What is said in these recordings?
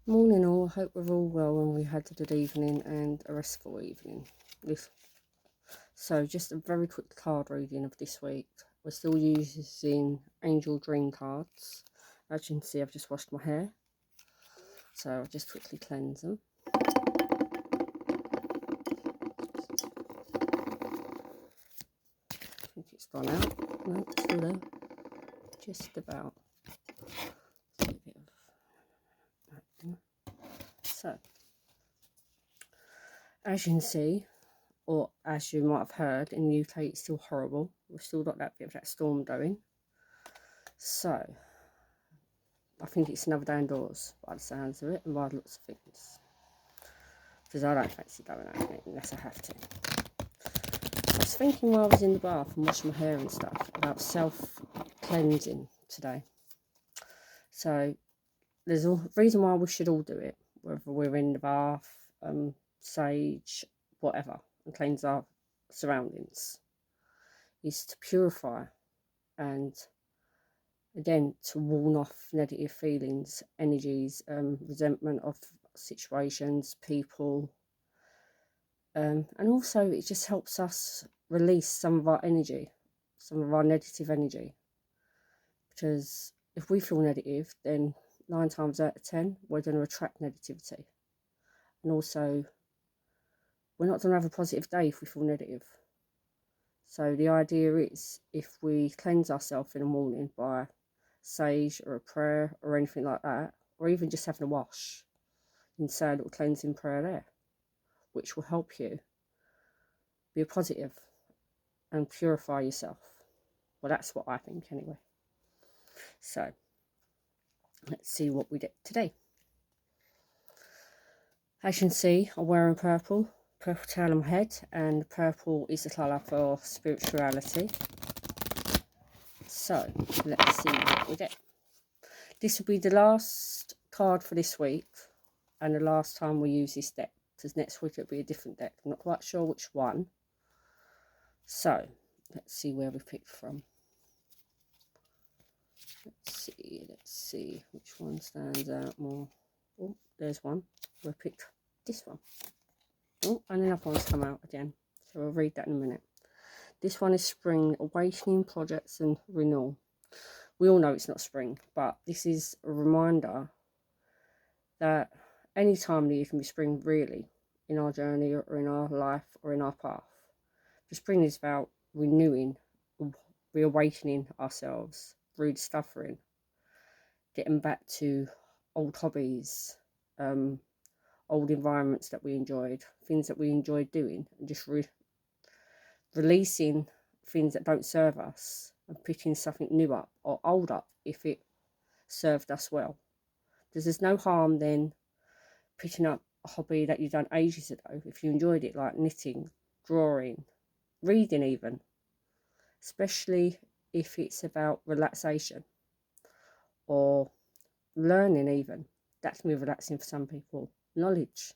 Morning all, hope we're all well and we had a good evening and a restful evening. So just a very quick card reading of this week. We're still using Angel Dream cards. As you can see, I've just washed my hair. So I'll just quickly cleanse them. I think it's gone out. No, it's still there. Just about. So, as you can see, or as you might have heard, in the UK it's still horrible. We've still got that bit of that storm going. So, I think it's another day indoors by the sounds of it and by lots of things. Because I don't fancy going out in it unless I have to. I was thinking while I was in the bath and washing my hair and stuff about self-cleansing today. So, there's a reason why we should all do it. Whether we're in the bath, sage, whatever, and cleanse our surroundings. Is to purify and again to warn off negative feelings, energies, resentment of situations, people, and also it just helps us release some of our energy, some of our negative energy, because if we feel negative, then 9 times out of 10 we're going to attract negativity, and also we're not going to have a positive day if we feel negative. So the idea is, if we cleanse ourselves in the morning by sage or a prayer or anything like that, or even just having a wash, and say a little cleansing prayer there, which will help you be positive and purify yourself. Well, that's what I think anyway. So let's see what we did today. As you can see, I'm wearing purple towel on my head, and purple is the colour for spirituality. So let's see what we get. This will be the last card for this week and the last time we use this deck, because next week it'll be a different deck. I'm not quite sure which one. So let's see where we picked from. Let's see which one stands out more. Oh, there's one. We picked this one. Oh, and another one's come out again, so I'll read that in a minute. This one is Spring, Awakening, Projects and Renewal. We all know it's not spring, but this is a reminder that any time of the year can be spring, really, in our journey or in our life or in our path. The spring is about renewing, reawakening ourselves, rediscovering, getting back to old hobbies, old environments that we enjoyed, things that we enjoyed doing, and just releasing things that don't serve us and picking something new up or old up if it served us well. Because there's no harm then picking up a hobby that you've done ages ago if you enjoyed it, like knitting, drawing, reading even, especially if it's about relaxation or learning even. That can be relaxing for some people. Knowledge.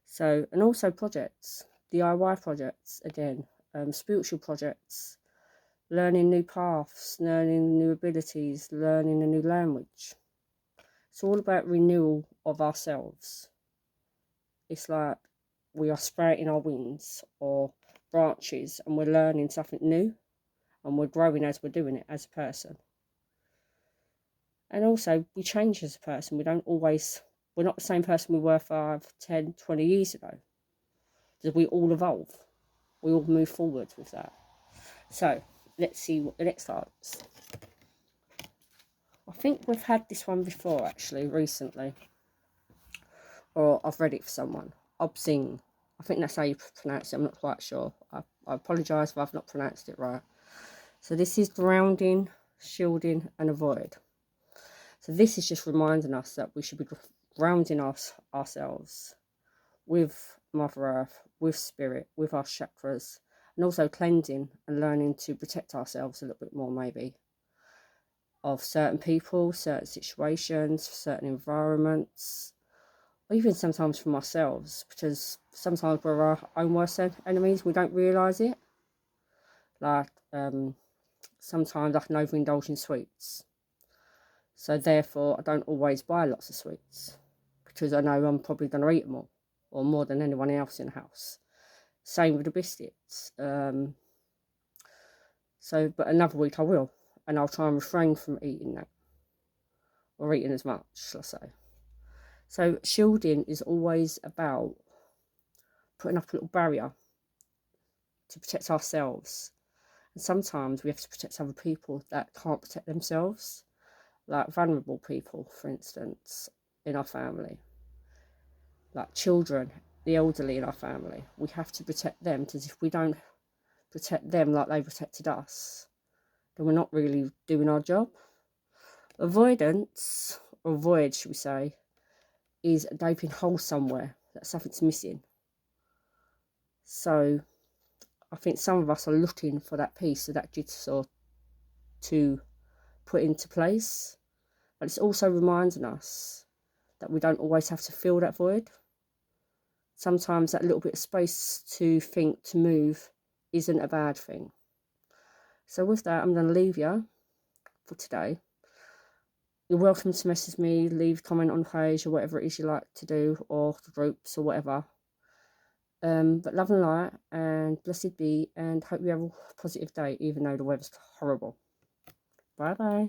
So, and also projects, DIY projects again, spiritual projects, learning new paths, learning new abilities, learning a new language. It's all about renewal of ourselves. It's like we are sprouting our wings or branches and we're learning something new and we're growing as we're doing it as a person. And also we change as a person. We're not the same person we were 5, 10, 20 years ago. We all evolve. We all move forward with that. So let's see what the next card is. I think we've had this one before actually, recently. Or I've read it for someone. Obsing. I think that's how you pronounce it. I'm not quite sure. I apologise if I've not pronounced it right. So this is grounding, shielding and avoid. So this is just reminding us that we should be grounding ourselves with Mother Earth, with Spirit, with our chakras, and also cleansing and learning to protect ourselves a little bit more, maybe, of certain people, certain situations, certain environments, or even sometimes from ourselves, because sometimes we're our own worst enemies. We don't realise it. Like sometimes I can overindulge in sweets, so therefore I don't always buy lots of sweets. because I know I'm probably going to eat them all, or more than anyone else in the house. Same with the biscuits. But another week I will, and I'll try and refrain from eating that, or eating as much, let's say. So shielding is always about putting up a little barrier to protect ourselves. And sometimes we have to protect other people that can't protect themselves, like vulnerable people, for instance, in our family, like children, the elderly in our family. We have to protect them, because if we don't protect them like they protected us, then we're not really doing our job. Avoidance, or avoid, should we say, is a gaping hole somewhere that something's missing. So I think some of us are looking for that piece of that jigsaw to put into place. But it's also reminding us that we don't always have to fill that void. Sometimes that little bit of space to think, to move, isn't a bad thing. So with that, I'm going to leave you for today. You're welcome to message me, leave a comment on the page or whatever it is you like to do, or the groups or whatever. But love and light, and blessed be, and hope you have a positive day, even though the weather's horrible. Bye bye.